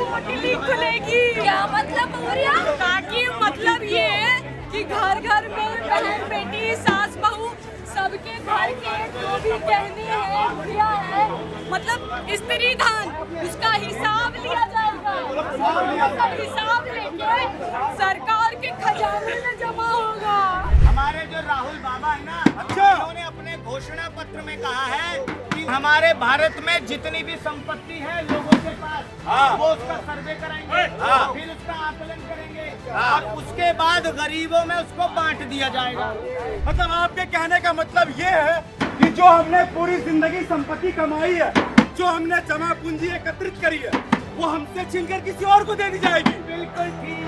पोटली खुलेगी। क्या मतलब हो रहा? ताकि मतलब ये है कि घर घर में बहन बेटी सास बहू सबके घर के जो भी गहने हैं गुड़िया है मतलब स्त्री धन उसका हिसाब लिया जाएगा। सब हिसाब लेके सरकार के खजाने में जमा होगा। हमारे जो राहुल बाबा है ना, उन्होंने अपने घोषणा पत्र में कहा है कि हमारे भारत में जितनी भी संपत्ति है लोगों के पास वो उसका सर्वे कराएंगे, फिर उसका आकलन करेंगे और उसके बाद गरीबों में उसको बांट दिया जाएगा। मतलब आपके कहने का मतलब ये है कि जो हमने पूरी जिंदगी संपत्ति कमाई है, जो हमने जमा पूंजी एकत्रित करी है, वो हमसे छीनकर किसी और को दे दी जाएगी। बिल्कुल ठीक।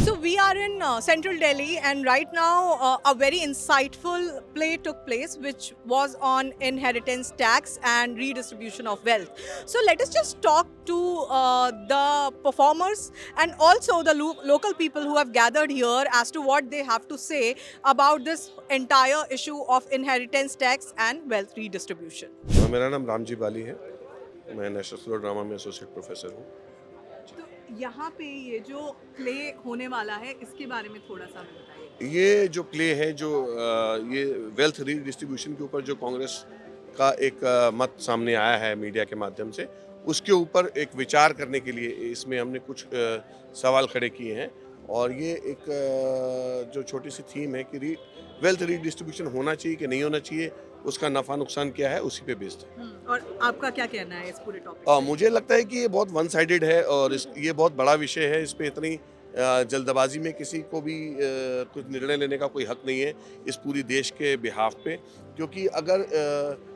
So we are in central Delhi and right now a very insightful play took place which was on inheritance tax and redistribution of wealth. So let us just talk to the performers and also the local people who have gathered here as to what they have to say about this entire issue of inheritance tax and wealth redistribution. मेरा नाम रामजी बाली है, मैं national school of drama में associate professor हूँ। यहाँ पे ये जो प्ले होने वाला है इसके बारे में थोड़ा सा बताइए। ये जो प्ले है जो ये वेल्थ रीडिस्ट्रीब्यूशन के ऊपर जो कांग्रेस का एक मत सामने आया है मीडिया के माध्यम से, उसके ऊपर एक विचार करने के लिए इसमें हमने कुछ सवाल खड़े किए हैं और ये एक जो छोटी सी थीम है कि वेल्थ रीडिस्ट्रीब्यूशन होना चाहिए कि नहीं होना चाहिए, उसका नफा नुकसान क्या है, उसी पे बेस्ड है। और आपका क्या कहना है इस पूरे टॉपिक? मुझे लगता है कि ये बहुत वन साइडेड है और ये बहुत बड़ा विषय है। इस पे इतनी जल्दबाजी में किसी को भी कुछ निर्णय लेने का कोई हक नहीं है इस पूरी देश के बिहाफ पे, क्योंकि अगर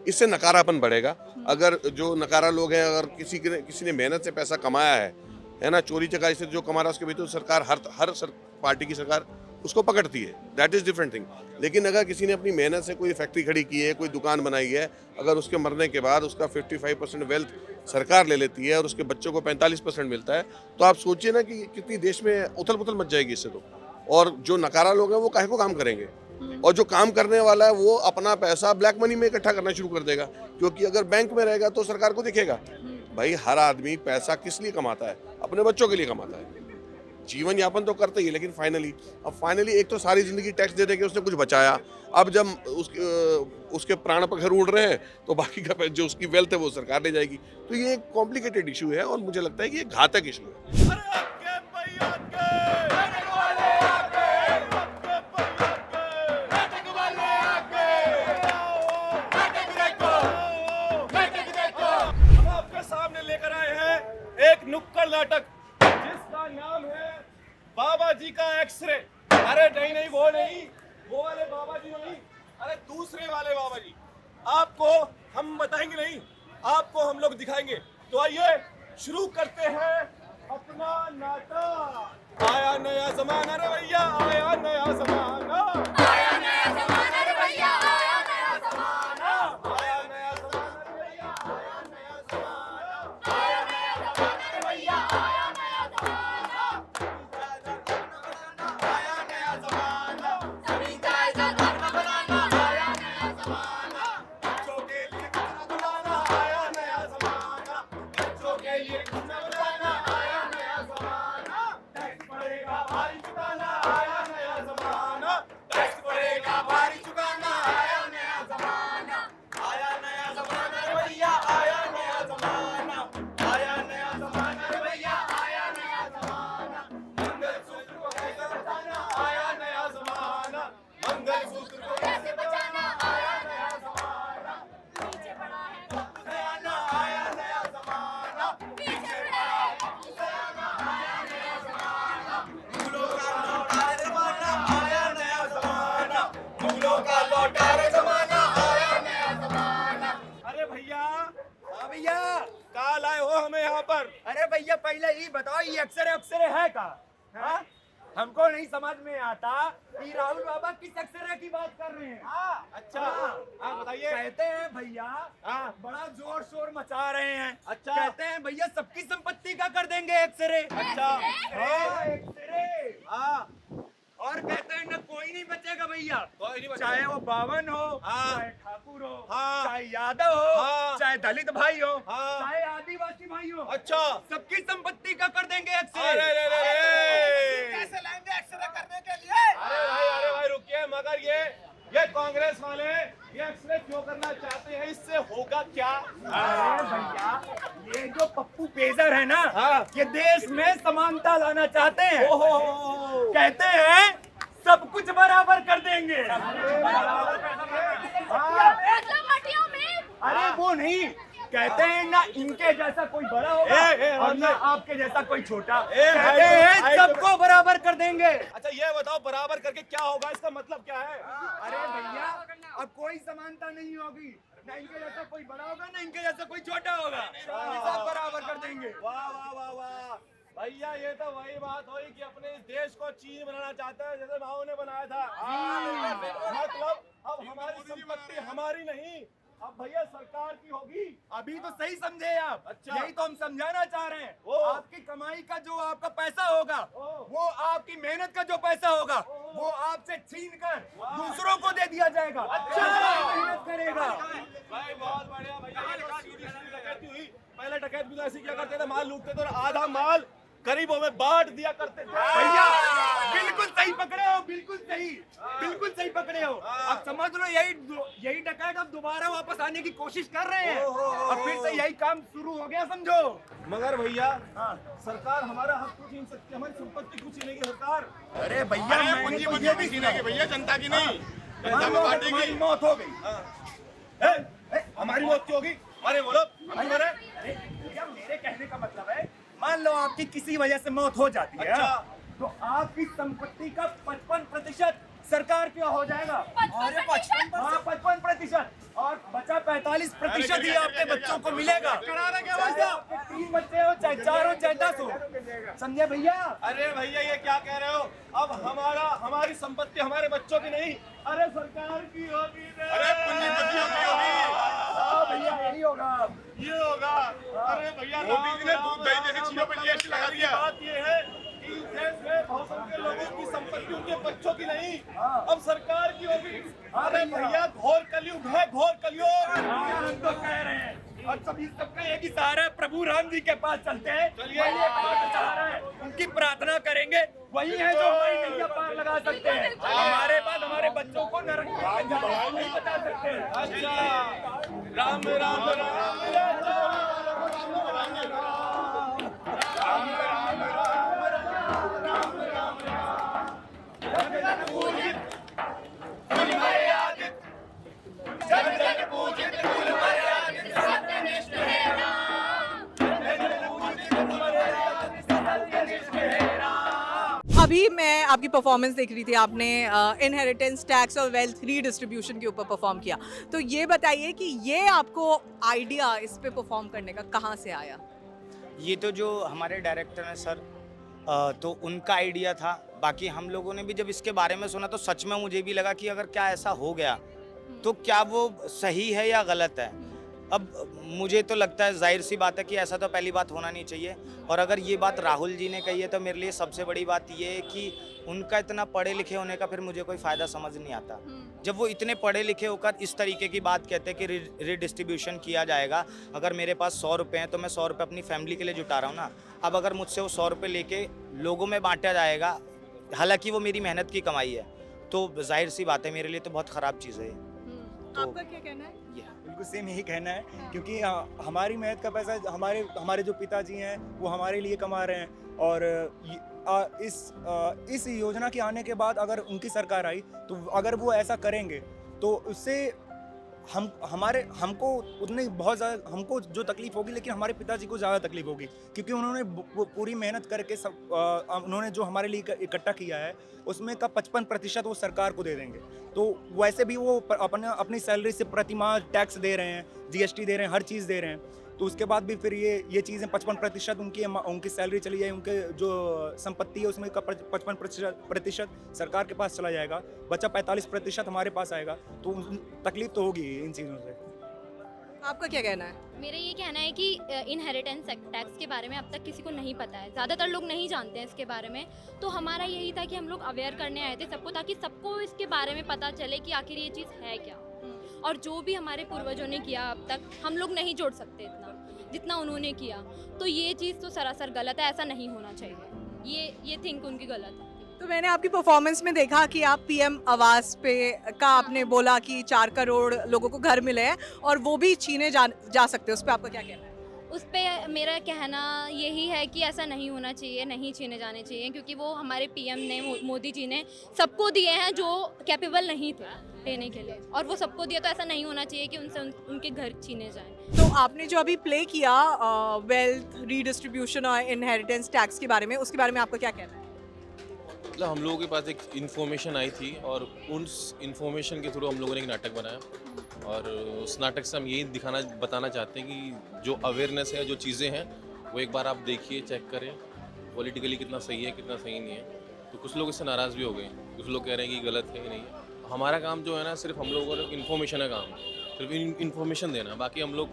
इससे नकारापन बढ़ेगा। अगर जो नकारा लोग हैं, अगर किसी ने मेहनत से पैसा कमाया है ना, चोरी चकारी से जो कमा रहा है उसके भीतर सरकार हर पार्टी की सरकार उसको पकड़ती है, दैट इज़ डिफरेंट थिंग। लेकिन अगर किसी ने अपनी मेहनत से कोई फैक्ट्री खड़ी की है, कोई दुकान बनाई है, अगर उसके मरने के बाद उसका 55% वेल्थ सरकार ले लेती है और उसके बच्चों को 45% मिलता है, तो आप सोचिए ना कि कितनी देश में उथल पुथल मच जाएगी इससे तो। और जो नकारा लोग हैं वो काहे को काम करेंगे, और जो काम करने वाला है वो अपना पैसा ब्लैक मनी में इकट्ठा करना शुरू कर देगा, क्योंकि अगर बैंक में रहेगा तो सरकार को दिखेगा। भाई हर आदमी पैसा किस लिए कमाता है? अपने बच्चों के लिए कमाता है। जीवन यापन तो करते ही है, लेकिन फाइनली एक तो सारी जिंदगी टैक्स दे के उसने कुछ बचाया, अब जब उसके प्राण पखेरु उड़ रहे हैं तो बाकी का जो उसकी वेल्थ है वो सरकार ले जाएगी। तो ये एक कॉम्प्लिकेटेड इशू है और मुझे लगता है कि ये घातक इशू है। हम आपके सामने लेकर आए हैं एक नुक्कड़ नाटक जिसका नाम है बाबा जी का एक्सरे। अरे नहीं वो वाले बाबा जी नहीं, अरे दूसरे वाले बाबा जी। आपको हम बताएंगे नहीं, आपको हम लोग दिखाएंगे। तो आइए शुरू करते हैं अपना नाटक। आया नया जमाना रे भैया, आया नया जमाना, आया नया जमाना रे भैया, आया नया जमाना, आया नया जमाना रे भैया, आया नया जमाना, आया नया जमाना रे भैया, आया नया जमाना, आया नया जमाना, सभी जायजा धर्म बनाना, आया नया जमाना, बच्चों के लिए खाना बनाना, आया नया जमाना, बच्चों के लिए खाना बनाना, आया नया जमाना, टैक्स पड़ेगा भारी चुकाना, आया नया जमाना, टैक्स पड़ेगा भारी चुकाना, आया नया जमाना, आया नया जमाना रे भैया, आया नया जमाना, आया नया जमाना रे भैया, आया नया जमाना, मंगलसूत्र को कैसे बचाना, आया नया जमाना, मंगलसूत्र को कैसे बचाना, आया नया जमाना, पीछे पड़ा है आना आया नया जमाना, पीछे पड़ा है आया नया जमाना, फूलों का लौटा रे जमाना, आया नया जमाना, फूलों का लौटा रे जमाना, आया नया जमाना। अरे भैया, हाँ भैया, काल आए हो हमें यहाँ पर? अरे भैया पहले ये बताओ ये अक्षरे है का? हाँ? हमको नहीं समझ में आता कि राहुल बाबा किस अक्षरे की बात कर रहे हैं। अच्छा, हाँ बताइए। कहते हैं भैया, हाँ बड़ा जोर शोर मचा रहे हैं। अच्छा। कहते हैं भैया सबकी संपत्ति का कर देंगे एक्सरे। अच्छा, हाँ, एक्सरे। हाँ और कहते हैं ना कोई नहीं बचेगा भैया, कोई नहीं बचेगा। चाहे वो बावन हो, हाँ। चाहे ठाकुर ठाकुर हो, हाँ। चाहे यादव हो, हाँ। चाहे दलित भाई हो, हाँ। चाहे आदिवासी भाई हो, अच्छा सबकी संपत्ति का कर देंगे एक्सरे। अरे कैसे लाएंगे एक्सरे करने के लिए? अरे भाई रुकिए, मगर ये कांग्रेस वाले ये एक्सरे क्यों करना चाहते हैं, इससे होगा क्या? अरे भैया, ये जो पप्पू पेजर है ना, हाँ। ये देश में समानता लाना चाहते हैं। ओहो कहते हैं सब कुछ बराबर कर देंगे। हाँ। मतलब मटिया में अरे वो नहीं, कहते हैं ना इनके जैसा कोई बड़ा होगा और ना आपके जैसा कोई छोटा। कहते हैं सबको बराबर कर देंगे। अच्छा ये बताओ, बराबर करके क्या होगा, इसका मतलब क्या है? अरे भैया, अब कोई समानता नहीं होगी, ना इनके जैसा कोई बड़ा होगा, ना इनके जैसा कोई छोटा होगा, सब बराबर कर देंगे। वाह वाह वाह वाह भैया, ये तो वही बात हुई कि अपने इस देश को चीन बनाना चाहता है जैसे माओ ने बनाया था। मतलब अब हमारी संपत्ति हमारी नहीं, अब भैया सरकार की होगी। अभी तो सही समझे आप। अच्छा। यही तो हम समझाना चाह रहे हैं। ओ। आपकी कमाई का जो आपका पैसा होगा, ओ। वो आपकी मेहनत का जो पैसा होगा, वो आपसे छीन कर दूसरों को दे दिया जाएगा। अच्छा। मेहनत करेगा। भाई बहुत बढ़िया भैया, ये तो सीधी सीधी डकैती हुई। पहले डकैत भी तो ऐसे क्या करते थे, माल लूटते थे और आधा माल गरीबों में बांट दिया करते थे। भैया बिल्कुल सही पकड़े हो, बिल्कुल सही पकड़े हो। अब समझ लो यही डकैत अब दोबारा वापस आने की कोशिश कर रहे हैं। अब फिर से यही काम शुरू हो गया समझो। मगर भैया सरकार हमारा हक कुछ छीन सकती है, हमारी संपत्ति कुछ छीनेगी सरकार। अरे भैया, मैंने तो ये भी सुना कि भैया जनता की नहीं, हमारी मौत हो गई। हमारी मौत क्यों होगी? अरे बोलो अरे भैया, मेरे कहने का मतलब है, मान लो आपकी किसी वजह से मौत हो जाती है, अच्छा। तो आपकी संपत्ति का 55% सरकार क्या हो जाएगा? 55%, और बचा 45% ही आपके बच्चों को मिलेगा। चाहे आपके 3 बच्चे हो, चाहे 4 हो, चाहे 10 हो। समझे भैया? अरे भैया ये क्या कह रहे हो? अब हमारी संपत्ति हमारे बच्चों की नहीं, अरे सरकार की होगी। अरे पूंजीपतियों की होगी। हाँ भैया, यही होगा। ये होगा। अरे भैया मोदी जी ने दूध दही जैसी चीजों पर जीएसटी लगा दिया। बात ये है कि इस देश में बहुत सारे लोगों की संपत्ति उनके बच्चों की नहीं, अब सरकार की होगी। अरे भैया घोर कलयुग है, घोर कलयुग। हम तो कह रहे हैं, और सभी सबका एक ही सहारा है, प्रभु राम जी के पास चलते हैं। चलिए। वही एक बात सहारा है, उनकी प्रार्थना करेंगे, वही है जो हमारी नैया पार लगा सकते हैं। हमारे बाद हमारे बच्चों को नरक नहीं बचा सकते। अच्छा राम राम राम अभी मैं आपकी परफॉर्मेंस देख रही थी, आपने इनहेरिटेंस टैक्स और वेल्थ रीडिस्ट्रीब्यूशन के ऊपर परफॉर्म किया, तो ये बताइए कि ये आपको आइडिया इस पे परफॉर्म करने का कहाँ से आया? ये तो जो हमारे डायरेक्टर हैं सर, तो उनका आइडिया था। बाकी हम लोगों ने भी जब इसके बारे में सुना तो सच में मुझे भी लगा कि अगर क्या ऐसा हो गया तो क्या वो सही है या गलत है। अब मुझे तो लगता है जाहिर सी बात है कि ऐसा तो पहली बात होना नहीं चाहिए। और अगर ये बात राहुल जी ने कही है तो मेरे लिए सबसे बड़ी बात ये है कि उनका इतना पढ़े लिखे होने का फिर मुझे कोई फ़ायदा समझ नहीं आता। जब वो इतने पढ़े लिखे होकर इस तरीके की बात कहते हैं कि रिडिस्ट्रीब्यूशन किया जाएगा, अगर मेरे पास 100 रुपये हैं तो मैं 100 रुपये अपनी फैमिली के लिए जुटा रहा हूँ ना। अब अगर मुझसे वो 100 रुपये लेके लोगों में बांटा जाएगा, हालांकि वो मेरी मेहनत की कमाई है, तो जाहिर सी बात है मेरे लिए तो बहुत ख़राब चीज़ है ये। तो आपका क्या कहना है? बिल्कुल सेम यही कहना है, क्योंकि हमारी मेहनत का पैसा हमारे जो पिताजी हैं वो हमारे लिए कमा रहे हैं। और इस योजना के आने के बाद अगर उनकी सरकार आई तो अगर वो ऐसा करेंगे तो उससे हमको उतनी बहुत ज़्यादा हमको जो तकलीफ होगी, लेकिन हमारे पिताजी को ज़्यादा तकलीफ होगी, क्योंकि उन्होंने पूरी मेहनत करके उन्होंने जो हमारे लिए इकट्ठा किया है उसमें का 55% वो सरकार को दे देंगे। तो वैसे भी वो अपनी सैलरी से प्रति माह टैक्स दे रहे हैं, जीएसटी दे रहे हैं, हर चीज़ दे रहे हैं। तो उसके बाद भी फिर ये चीज़ें 55% उनकी सैलरी चली जाए, उनके जो संपत्ति है उसमें का 55% सरकार के पास चला जाएगा, बचा 45% हमारे पास आएगा। तो तकलीफ तो होगी इन चीज़ों से। आपका क्या कहना है? मेरा ये कहना है कि इनहेरिटेंस टैक्स के बारे में अब तक किसी को नहीं पता है, ज़्यादातर लोग नहीं जानते हैं इसके बारे में। तो हमारा यही था कि हम लोग अवेयर करने आए थे सबको, ताकि सबको इसके बारे में पता चले कि आखिर ये चीज़ है क्या। और जो भी हमारे पूर्वजों ने किया अब तक हम लोग नहीं जोड़ सकते इतना जितना उन्होंने किया। तो ये चीज़ तो सरासर गलत है, ऐसा नहीं होना चाहिए। ये थिंक उनकी गलत है। तो मैंने आपकी परफॉर्मेंस में देखा कि आप पीएम आवास पे का आपने बोला कि 4 करोड़ लोगों को घर मिले हैं और वो भी छीने जा सकते हैं, उस पर आपका क्या कहना है? उस पर मेरा कहना यही है कि ऐसा नहीं होना चाहिए, नहीं छीने जाने चाहिए, क्योंकि वो हमारे पीएम ने मोदी जी ने सबको दिए हैं जो कैपेबल नहीं थे लेने के लिए, और वो सबको दिया। तो ऐसा नहीं होना चाहिए कि उनसे उनके घर छीने जाएं। तो आपने जो अभी प्ले किया वेल्थ रीडिस्ट्रीब्यूशन और इनहेरिटेंस टैक्स के बारे में, उसके बारे में आपका क्या कहना है? मतलब हम लोगों के पास एक इन्फॉर्मेशन आई थी और उस इन्फॉर्मेशन के थ्रू हम लोगों ने एक नाटक बनाया और उस नाटक से हम यही बताना चाहते हैं कि जो अवेयरनेस है, जो चीज़ें हैं, वो एक बार आप देखिए, चेक करें पॉलिटिकली कितना सही है, कितना सही नहीं है। तो कुछ लोग इससे नाराज़ भी हो गए, कुछ लोग कह रहे हैं कि गलत है, नहीं है। हमारा काम जो है ना, सिर्फ हम लोगों को इन्फॉर्मेशन का काम है, सिर्फ इन्फॉर्मेशन देना। बाकी हम लोग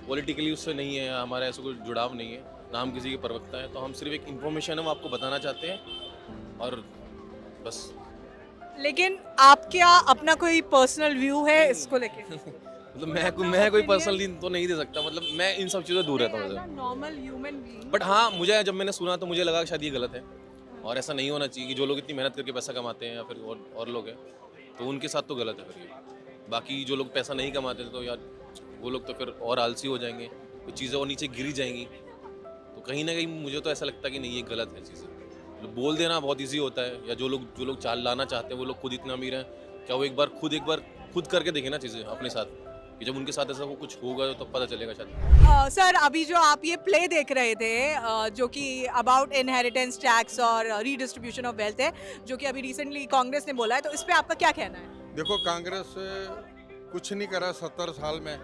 पॉलिटिकली उससे नहीं है, हमारा ऐसा कोई जुड़ाव नहीं है, ना हम किसी के प्रवक्ता है। तो हम सिर्फ एक इन्फॉर्मेशन है वो आपको बताना चाहते हैं और बस। लेकिन आप क्या अपना कोई पर्सनल व्यू है इसको लेके? मतलब मैं कोई पर्सनली तो नहीं दे सकता, मतलब मैं इन सब चीज़ों से दूर रहता हूँ। Normal human being. बट हाँ, मुझे जब मैंने सुना तो मुझे लगा कि शायद ये गलत है और ऐसा नहीं होना चाहिए कि जो लोग इतनी मेहनत करके पैसा कमाते हैं या फिर और लोग हैं तो उनके साथ तो गलत है फिर ये। बाकी जो लोग पैसा नहीं कमाते तो यार वो लोग तो फिर और आलसी हो जाएंगे, कुछ चीज़ें और नीचे गिरी जाएंगी। तो कहीं ना कहीं मुझे तो ऐसा लगता है कि नहीं, ये गलत है चीज़ें। बोल देना बहुत इजी होता है, या जो लोग चाल लाना चाहते हैं वो लोग खुद इतना अमीर हैं, क्या वो एक बार खुद करके देखें ना चीज़ें अपने साथ, कि जब उनके साथ ऐसा वो कुछ होगा तो पता चलेगा शायद। सर अभी जो आप ये प्ले देख रहे थे जो कि अबाउट इनहेरिटेंस टैक्स और रीडिस्ट्रीब्यूशन ऑफ वेल्थ है, जो कि अभी रिसेंटली कांग्रेस ने बोला है, तो इस पे आपका क्या कहना है? देखो, कांग्रेस कुछ नहीं करा 70 साल में,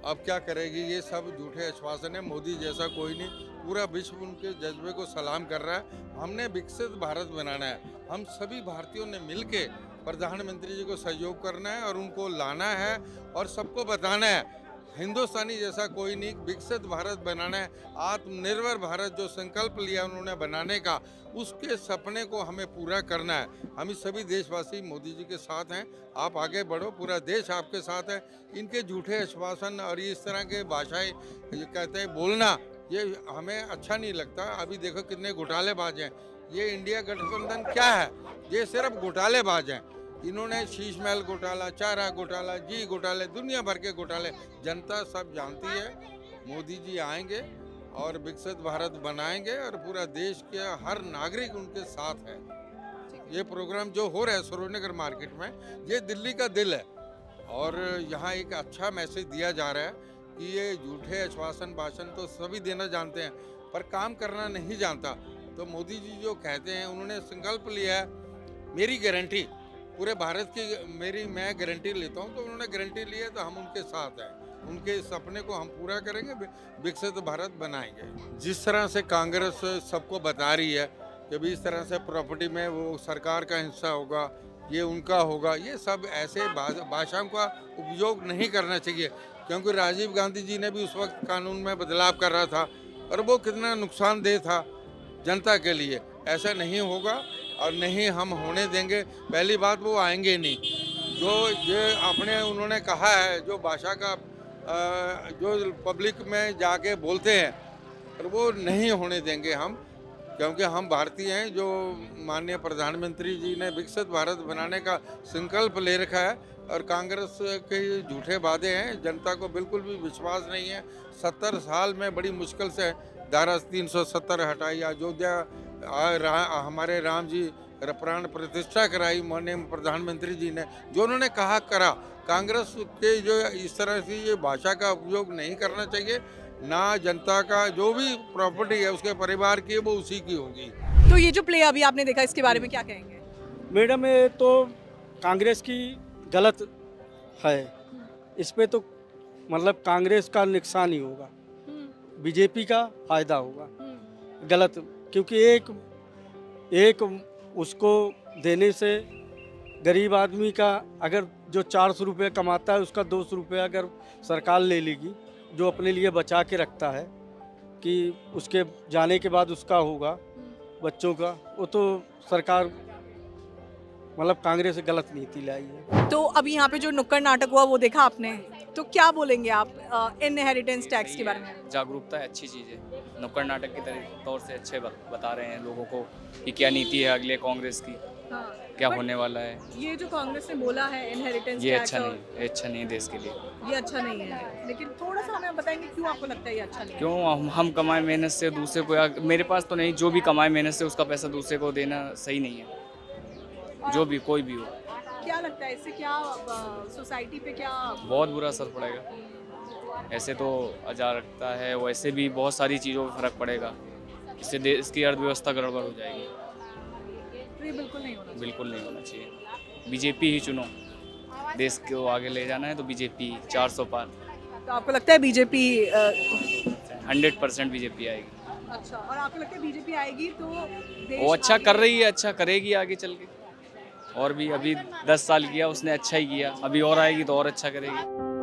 अब क्या करेगी? ये सब झूठे आश्वासन है। मोदी जैसा कोई नहीं, पूरा विश्व उनके जज्बे को सलाम कर रहा है। हमने विकसित भारत बनाना है, हम सभी भारतीयों ने मिलके प्रधानमंत्री जी को सहयोग करना है और उनको लाना है और सबको बताना है हिंदुस्तानी जैसा कोई नहीं, विकसित भारत बनाना है। आत्मनिर्भर भारत जो संकल्प लिया उन्होंने बनाने का, उसके सपने को हमें पूरा करना है। हम सभी देशवासी मोदी जी के साथ हैं, आप आगे बढ़ो, पूरा देश आपके साथ है। इनके झूठे आश्वासन और इस तरह के भाषाएं कहते हैं बोलना, ये हमें अच्छा नहीं लगता। अभी देखो कितने घोटालेबाज हैं। ये इंडिया गठबंधन क्या है? ये सिर्फ घोटालेबाज हैं। इन्होंने शीश महल घोटाला, चारा घोटाला, जी घोटाले, दुनिया भर के घोटाले, जनता सब जानती है। मोदी जी आएंगे और विकसित भारत बनाएंगे और पूरा देश के हर नागरिक उनके साथ है। ये प्रोग्राम जो हो रहा है सरोजनगर मार्केट में, ये दिल्ली का दिल है और यहाँ एक अच्छा मैसेज दिया जा रहा है कि ये झूठे आश्वासन भाषण तो सभी देना जानते हैं पर काम करना नहीं जानता। तो मोदी जी जो कहते हैं, उन्होंने संकल्प लिया है, मेरी गारंटी पूरे भारत की मैं गारंटी लेता हूं, तो उन्होंने गारंटी ली है, तो हम उनके साथ हैं। उनके सपने को हम पूरा करेंगे, विकसित भारत बनाएंगे। जिस तरह से कांग्रेस सबको बता रही है कि भी इस तरह से प्रॉपर्टी में वो सरकार का हिस्सा होगा, ये उनका होगा, ये सब ऐसे भाषाओं का उपयोग नहीं करना चाहिए, क्योंकि राजीव गांधी जी ने भी उस वक्त कानून में बदलाव कर रहा था और वो कितना नुकसानदेह था जनता के लिए। ऐसा नहीं होगा और नहीं हम होने देंगे। पहली बात, वो आएंगे नहीं। जो ये अपने उन्होंने कहा है, जो भाषा का जो पब्लिक में जाके बोलते हैं, और वो नहीं होने देंगे हम, क्योंकि हम भारतीय हैं। जो माननीय प्रधानमंत्री जी ने विकसित भारत बनाने का संकल्प ले रखा है और कांग्रेस के झूठे वादे हैं, जनता को बिल्कुल भी विश्वास नहीं है। 70 साल में बड़ी मुश्किल से धारा 370 हटाई, अयोध्या हमारे राम जी प्राण प्रतिष्ठा कराई माननीय प्रधानमंत्री जी ने, जो उन्होंने कहा करा। कांग्रेस के जो इस तरह से ये भाषा का उपयोग नहीं करना चाहिए। ना जनता का जो भी प्रॉपर्टी है उसके परिवार की, वो उसी की होगी। तो ये जो प्ले अभी आपने देखा, इसके बारे में क्या कहेंगे? मैडम, ये तो कांग्रेस की गलत है। इस पे तो मतलब कांग्रेस का नुकसान ही होगा, बीजेपी का फायदा होगा। गलत, क्योंकि एक उसको देने से गरीब आदमी का, अगर जो 400 रुपये कमाता है उसका 200 रुपये अगर सरकार ले लेगी, जो अपने लिए बचा के रखता है कि उसके जाने के बाद उसका होगा बच्चों का, वो तो सरकार मतलब कांग्रेस गलत नीति लाई है। तो अभी यहाँ पे जो नुक्कड़ नाटक हुआ वो देखा आपने, तो क्या बोलेंगे आप इनहेरिटेंस टैक्स के बारे में? जागरूकता है, अच्छी चीज़ है। नुक्कड़ नाटक के तौर से अच्छे बता रहे हैं लोगों को कि क्या नीति है अगले कांग्रेस की, क्या होने वाला है। ये जो कांग्रेस ने बोला है इनहेरिटेंस ये टैक्स, अच्छा नहीं है देश के लिए। ये अच्छा नहीं है, लेकिन थोड़ा सा हमें बताएंगे क्यों आपको लगता है ये अच्छा नहीं है? क्यों हम कमाए मेहनत से दूसरे को, मेरे पास तो नहीं, जो भी कमाए मेहनत से उसका पैसा दूसरे को देना सही नहीं है, जो भी कोई भी हो। क्या लगता है इससे क्या सोसाइटी पे क्या बहुत बुरा असर पड़ेगा। ऐसे तो अराजकता है, वैसे भी बहुत सारी चीज़ों पर फर्क पड़ेगा। इससे देश की अर्थव्यवस्था गड़बड़ हो जाएगी। तो ये बिल्कुल नहीं होना चाहिए। बिल्कुल नहीं होना चाहिए। बीजेपी ही चुनो, देश को आगे ले जाना है तो बीजेपी 400 पार। तो आपको लगता है बीजेपी 100% बीजेपी आएगी। अच्छा, और आपको लगता है बीजेपी आएगी तो देश वो अच्छा आगे कर रही है, अच्छा करेगी आगे चल के। और भी अभी 10 साल किया उसने, अच्छा ही किया, अभी और आएगी तो और अच्छा करेगी।